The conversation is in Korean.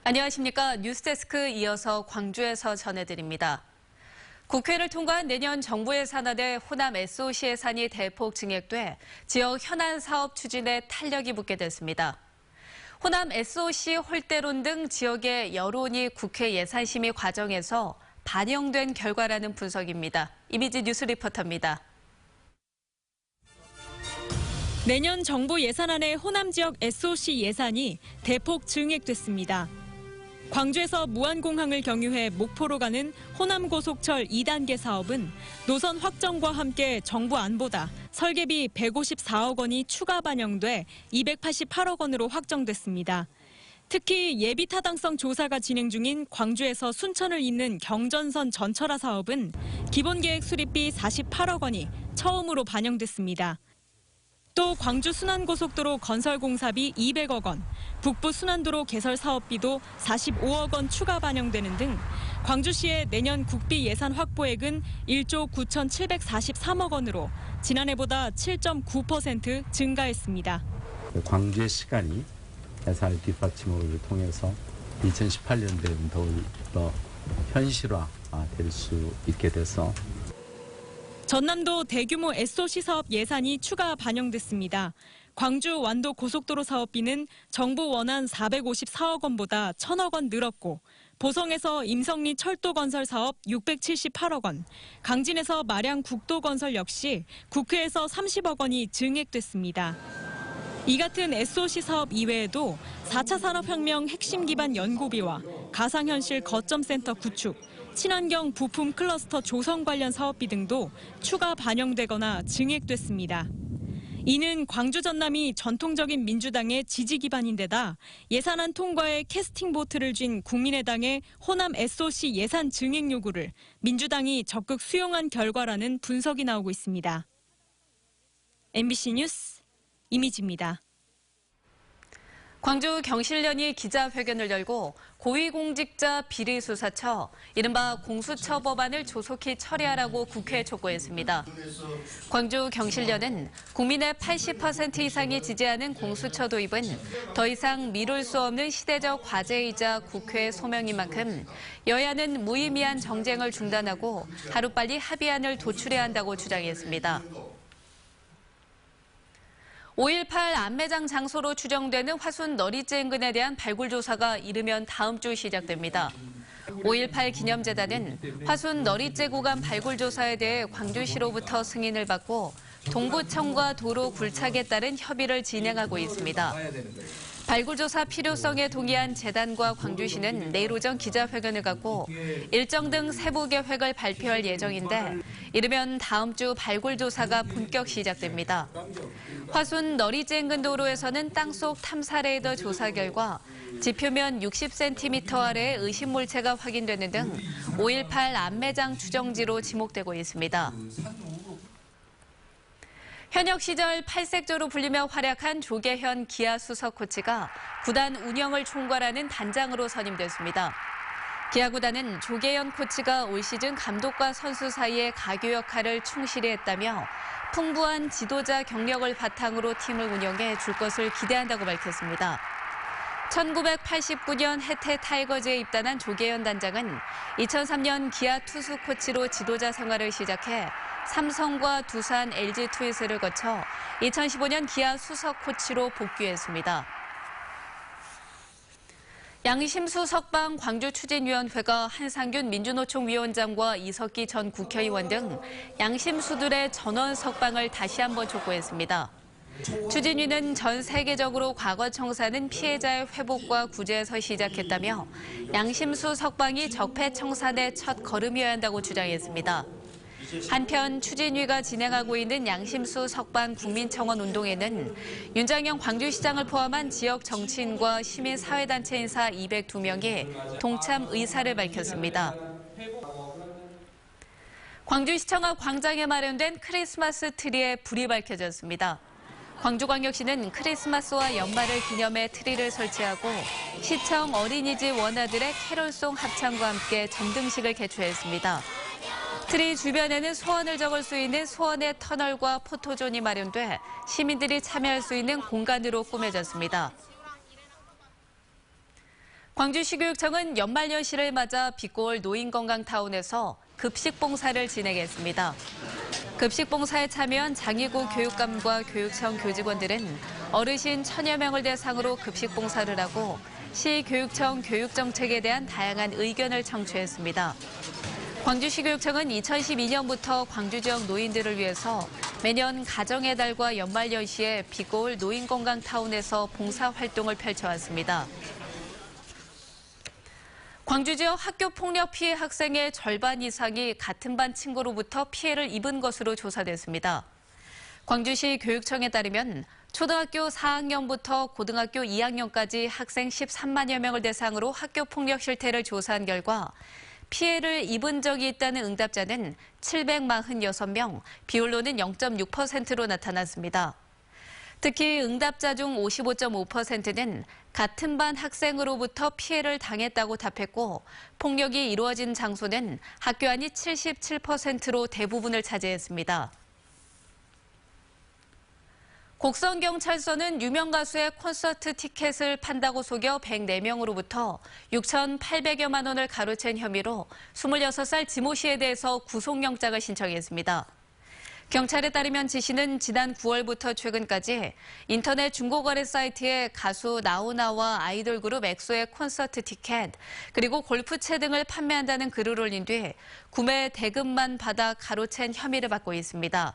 안녕하십니까. 뉴스데스크 이어서 광주에서 전해드립니다. 국회를 통과한 내년 정부 예산안에 호남 SOC 예산이 대폭 증액돼 지역 현안 사업 추진에 탄력이 붙게 됐습니다. 호남 SOC 홀대론 등 지역의 여론이 국회 예산심의 과정에서 반영된 결과라는 분석입니다. 이미지 뉴스 리포터입니다. 내년 정부 예산안의 호남 지역 SOC 예산이 대폭 증액됐습니다. 광주에서 무안공항을 경유해 목포로 가는 호남고속철 2단계 사업은 노선 확정과 함께 정부 안보다 설계비 154억 원이 추가 반영돼 288억 원으로 확정됐습니다. 특히 예비 타당성 조사가 진행 중인 광주에서 순천을 잇는 경전선 전철화 사업은 기본계획 수립비 48억 원이 처음으로 반영됐습니다. 또 광주 순환고속도로 건설공사비 200억 원, 북부 순환도로 개설 사업비도 45억 원 추가 반영되는 등 광주시의 내년 국비 예산 확보액은 1조 9,743억 원으로 지난해보다 7.9% 증가했습니다. 광주의 시간이 예산의 뒷받침을 통해서 2018년도에는 더욱 현실화될 수 있게 돼서 전남도 대규모 SOC 사업 예산이 추가 반영됐습니다. 광주 완도 고속도로 사업비는 정부 원안 454억 원보다 1,000억 원 늘었고 보성에서 임성리 철도 건설 사업 678억 원, 강진에서 마량 국도 건설 역시 국회에서 30억 원이 증액됐습니다. 이 같은 SOC 사업 이외에도 4차 산업혁명 핵심 기반 연구비와 가상현실 거점센터 구축, 친환경 부품 클러스터 조성 관련 사업비 등도 추가 반영되거나 증액됐습니다. 이는 광주 전남이 전통적인 민주당의 지지 기반인데다 예산안 통과에 캐스팅 보트를 쥔 국민의당의 호남 SOC 예산 증액 요구를 민주당이 적극 수용한 결과라는 분석이 나오고 있습니다. MBC 뉴스 이미지입니다. 광주 경실련이 기자회견을 열고 고위공직자 비리수사처, 이른바 공수처 법안을 조속히 처리하라고 국회에 촉구했습니다. 광주 경실련은 국민의 80% 이상이 지지하는 공수처 도입은 더 이상 미룰 수 없는 시대적 과제이자 국회 소명인 만큼 여야는 무의미한 정쟁을 중단하고 하루빨리 합의안을 도출해야 한다고 주장했습니다. 5.18 안매장 장소로 추정되는 화순 너리째 인근에 대한 발굴 조사가 이르면 다음 주 시작됩니다. 5.18 기념재단은 화순 너리째 구간 발굴 조사에 대해 광주시로부터 승인을 받고 동구청과 도로 굴착에 따른 협의를 진행하고 있습니다. 발굴조사 필요성에 동의한 재단과 광주시는 내일 오전 기자회견을 갖고 일정 등 세부 계획을 발표할 예정인데 이르면 다음 주 발굴조사가 본격 시작됩니다. 화순 너리째 인근 도로에서는 땅속 탐사 레이더 조사 결과 지표면 60cm 아래의 의심물체가 확인되는 등 5.18 안매장 추정지로 지목되고 있습니다. 현역 시절 팔색조로 불리며 활약한 조계현 기아 수석 코치가 구단 운영을 총괄하는 단장으로 선임됐습니다. 기아 구단은 조계현 코치가 올 시즌 감독과 선수 사이의 가교 역할을 충실히 했다며 풍부한 지도자 경력을 바탕으로 팀을 운영해 줄 것을 기대한다고 밝혔습니다. 1989년 해태 타이거즈에 입단한 조계현 단장은 2003년 기아 투수 코치로 지도자 생활을 시작해 삼성과 두산, LG 트윈스를 거쳐 2015년 기아 수석 코치로 복귀했습니다. 양심수 석방 광주추진위원회가 한상균 민주노총 위원장과 이석기 전 국회의원 등 양심수들의 전원 석방을 다시 한번 촉구했습니다. 추진위는 전 세계적으로 과거 청산은 피해자의 회복과 구제에서 시작했다며 양심수 석방이 적폐 청산의 첫 걸음이어야 한다고 주장했습니다. 한편 추진위가 진행하고 있는 양심수 석방 국민청원 운동에는 윤장영 광주시장을 포함한 지역 정치인과 시민사회단체 인사 202명이 동참 의사를 밝혔습니다. 광주시청 앞 광장에 마련된 크리스마스 트리에 불이 밝혀졌습니다. 광주광역시는 크리스마스와 연말을 기념해 트리를 설치하고 시청 어린이집 원아들의 캐롤송 합창과 함께 전등식을 개최했습니다. 트리 주변에는 소원을 적을 수 있는 소원의 터널과 포토존이 마련돼 시민들이 참여할 수 있는 공간으로 꾸며졌습니다. 광주시교육청은 연말연시를 맞아 빛고울 노인건강타운에서 급식봉사를 진행했습니다. 급식봉사에 참여한 장의구 교육감과 교육청 교직원들은 어르신 1000여 명을 대상으로 급식봉사를 하고 시교육청 교육정책에 대한 다양한 의견을 청취했습니다. 광주시교육청은 2012년부터 광주 지역 노인들을 위해서 매년 가정의 달과 연말연시에 빛고울 노인건강타운에서 봉사활동을 펼쳐왔습니다. 광주 지역 학교폭력 피해 학생의 절반 이상이 같은 반 친구로부터 피해를 입은 것으로 조사됐습니다. 광주시 교육청에 따르면 초등학교 4학년부터 고등학교 2학년까지 학생 13만여 명을 대상으로 학교폭력 실태를 조사한 결과 피해를 입은 적이 있다는 응답자는 746명, 비율로는 0.6%로 나타났습니다. 특히 응답자 중 55.5%는 같은 반 학생으로부터 피해를 당했다고 답했고 폭력이 이루어진 장소는 학교 안이 77%로 대부분을 차지했습니다. 곡성경찰서는 유명 가수의 콘서트 티켓을 판다고 속여 104명으로부터 6,800여만 원을 가로챈 혐의로 26살 지모 씨에 대해서 구속영장을 신청했습니다. 경찰에 따르면 지 씨는 지난 9월부터 최근까지 인터넷 중고거래 사이트에 가수 나훈아와 아이돌 그룹 엑소의 콘서트 티켓, 그리고 골프채 등을 판매한다는 글을 올린 뒤 구매 대금만 받아 가로챈 혐의를 받고 있습니다.